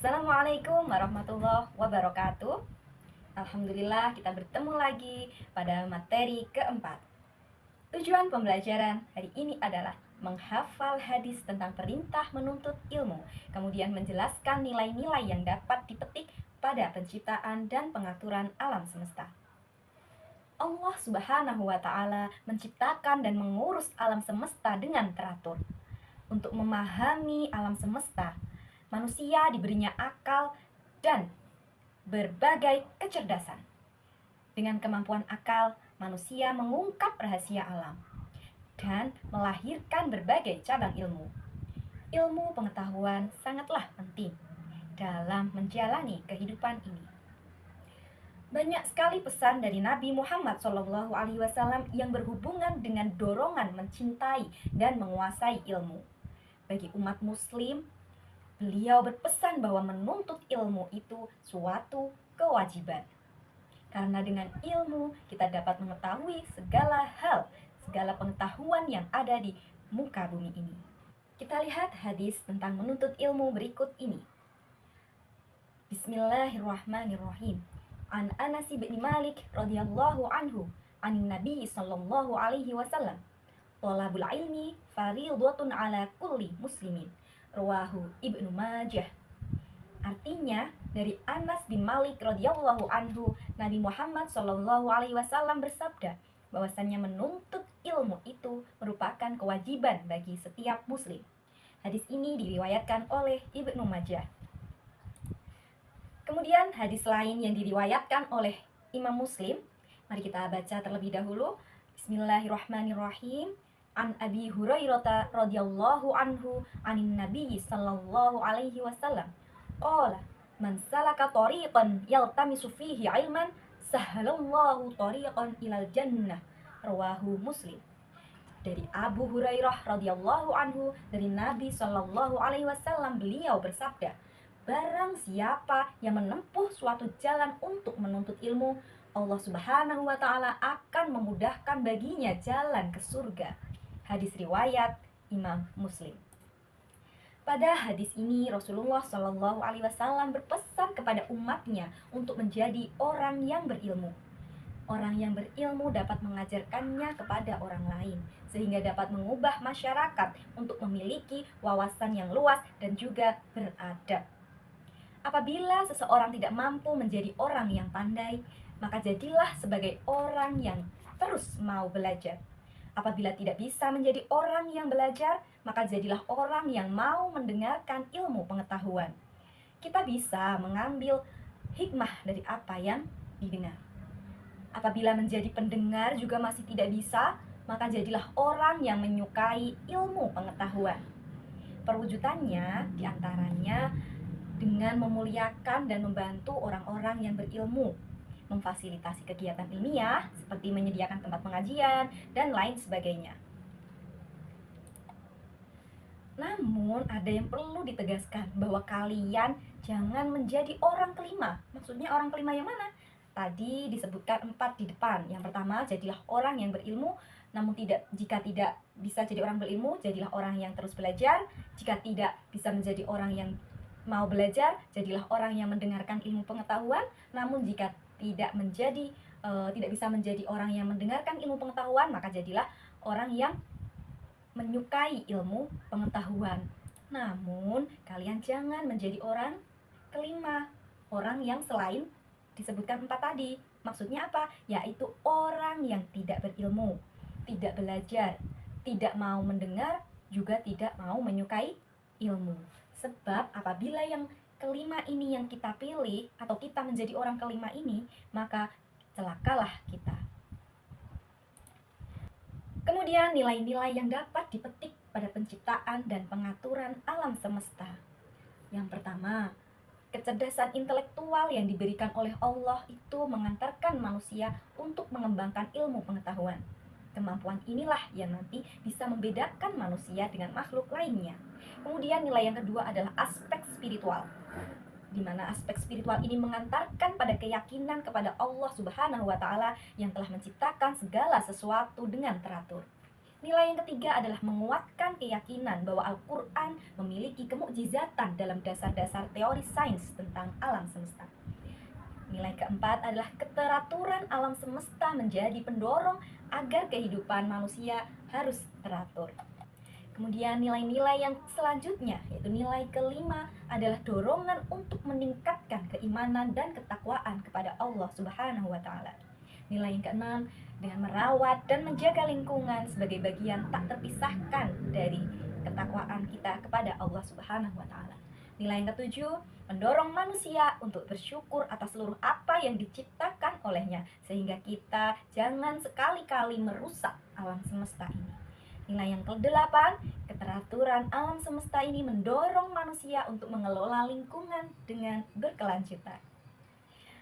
Assalamualaikum warahmatullahi wabarakatuh. Alhamdulillah kita bertemu lagi pada materi keempat. Tujuan pembelajaran hari ini adalah menghafal hadis tentang perintah menuntut ilmu, kemudian menjelaskan nilai-nilai yang dapat dipetik pada penciptaan dan pengaturan alam semesta. Allah Subhanahu wa Ta'ala menciptakan dan mengurus alam semesta dengan teratur. Untuk memahami alam semesta, manusia diberinya akal dan berbagai kecerdasan. Dengan kemampuan akal, manusia mengungkap rahasia alam dan melahirkan berbagai cabang ilmu. Ilmu pengetahuan sangatlah penting dalam menjalani kehidupan ini. Banyak sekali pesan dari Nabi Muhammad SAW yang berhubungan dengan dorongan mencintai dan menguasai ilmu. Bagi umat muslim, beliau berpesan bahwa menuntut ilmu itu suatu kewajiban. Karena dengan ilmu kita dapat mengetahui segala hal, segala pengetahuan yang ada di muka bumi ini. Kita lihat hadis tentang menuntut ilmu berikut ini. Bismillahirrahmanirrahim. An Anas bin Malik radhiyallahu anhu, anin Nabi sallallahu alaihi wasallam. Thalabul ilmi fardhatun ala kulli muslimin. Rawahu Ibnu Majah. Artinya, dari Anas bin Malik radhiyallahu anhu, Nabi Muhammad sallallahu alaihi wasallam bersabda bahwasannya menuntut ilmu itu merupakan kewajiban bagi setiap muslim. Hadis ini diriwayatkan oleh Ibnu Majah. Kemudian hadis lain yang diriwayatkan oleh Imam Muslim, mari kita baca terlebih dahulu. Bismillahirrahmanirrahim. An Abi Hurairah radhiyallahu anhu anin Nabi sallallahu alaihi wasallam qala man salaka tariqan yaltamisu fihi ilman sahhalallahu tariqan ilal jannah. Rawahu Muslim. Dari Abu Hurairah radhiyallahu anhu, dari Nabi sallallahu alaihi wasallam, beliau bersabda, barang siapa yang menempuh suatu jalan untuk menuntut ilmu, Allah Subhanahu wa Ta'ala akan memudahkan baginya jalan ke surga. Hadis riwayat Imam Muslim. Pada hadis ini Rasulullah Shallallahu Alaihi Wasallam berpesan kepada umatnya untuk menjadi orang yang berilmu. Orang yang berilmu dapat mengajarkannya kepada orang lain, sehingga dapat mengubah masyarakat untuk memiliki wawasan yang luas dan juga beradab. Apabila seseorang tidak mampu menjadi orang yang pandai, maka jadilah sebagai orang yang terus mau belajar. Apabila tidak bisa menjadi orang yang belajar, maka jadilah orang yang mau mendengarkan ilmu pengetahuan. Kita bisa mengambil hikmah dari apa yang didengar. Apabila menjadi pendengar juga masih tidak bisa, maka jadilah orang yang menyukai ilmu pengetahuan. Perwujudannya diantaranya dengan memuliakan dan membantu orang-orang yang berilmu, memfasilitasi kegiatan ilmiah seperti menyediakan tempat pengajian dan lain sebagainya. Namun ada yang perlu ditegaskan, bahwa kalian jangan menjadi orang kelima. Maksudnya orang kelima yang mana? Tadi disebutkan 4 di depan. Yang pertama, jadilah orang yang berilmu. Namun jika tidak bisa jadi orang berilmu, jadilah orang yang terus belajar. Jika tidak bisa menjadi orang yang mau belajar, jadilah orang yang mendengarkan ilmu pengetahuan. Namun jika tidak bisa menjadi orang yang mendengarkan ilmu pengetahuan, maka jadilah orang yang menyukai ilmu pengetahuan. Namun kalian jangan menjadi orang kelima, orang yang selain disebutkan 4 tadi. Maksudnya apa? Yaitu orang yang tidak berilmu, tidak belajar, tidak mau mendengar, juga tidak mau menyukai ilmu. Sebab apabila yang kelima ini yang kita pilih, atau kita menjadi orang kelima ini, maka celakalah kita. Kemudian nilai-nilai yang dapat dipetik pada penciptaan dan pengaturan alam semesta. Yang pertama, kecerdasan intelektual yang diberikan oleh Allah itu mengantarkan manusia untuk mengembangkan ilmu pengetahuan. Kemampuan inilah yang nanti bisa membedakan manusia dengan makhluk lainnya. Kemudian nilai yang kedua adalah aspek spiritual, di mana aspek spiritual ini mengantarkan pada keyakinan kepada Allah Subhanahu wa Ta'ala yang telah menciptakan segala sesuatu dengan teratur. Nilai yang ketiga adalah menguatkan keyakinan bahwa Al-Quran memiliki kemukjizatan dalam dasar-dasar teori sains tentang alam semesta. Nilai keempat adalah keteraturan alam semesta menjadi pendorong agar kehidupan manusia harus teratur. Kemudian nilai-nilai yang selanjutnya, yaitu nilai kelima, adalah dorongan untuk meningkatkan keimanan dan ketakwaan kepada Allah Subhanahu wa Ta'ala. Nilai yang keenam, dengan merawat dan menjaga lingkungan sebagai bagian tak terpisahkan dari ketakwaan kita kepada Allah Subhanahu wa Ta'ala. Nilai yang ketujuh, mendorong manusia untuk bersyukur atas seluruh apa yang diciptakan olehnya, sehingga kita jangan sekali-kali merusak alam semesta ini. Nilai yang kedelapan, keteraturan alam semesta ini mendorong manusia untuk mengelola lingkungan dengan berkelanjutan.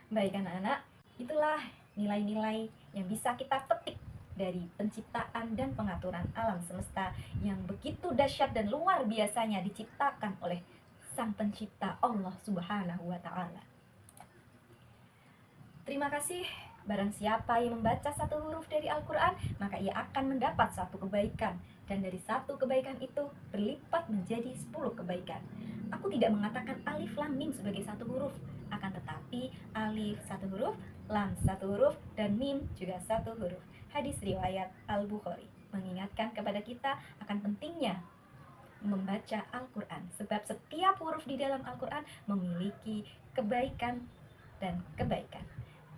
Baik anak-anak, itulah nilai-nilai yang bisa kita petik dari penciptaan dan pengaturan alam semesta yang begitu dahsyat dan luar biasanya diciptakan oleh Sang Pencipta Allah Subhanahu wa Ta'ala. Terima kasih. Barang siapa yang membaca satu huruf dari Al-Quran, maka ia akan mendapat satu kebaikan. Dan dari satu kebaikan itu berlipat menjadi 10 kebaikan. Aku tidak mengatakan alif lam mim sebagai satu huruf, akan tetapi alif satu huruf, lam satu huruf, dan mim juga satu huruf. Hadis riwayat Al-Bukhari mengingatkan kepada kita akan pentingnya membaca Al-Quran, sebab setiap huruf di dalam Al-Quran memiliki kebaikan dan kebaikan.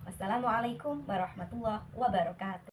Wassalamualaikum warahmatullahi wabarakatuh.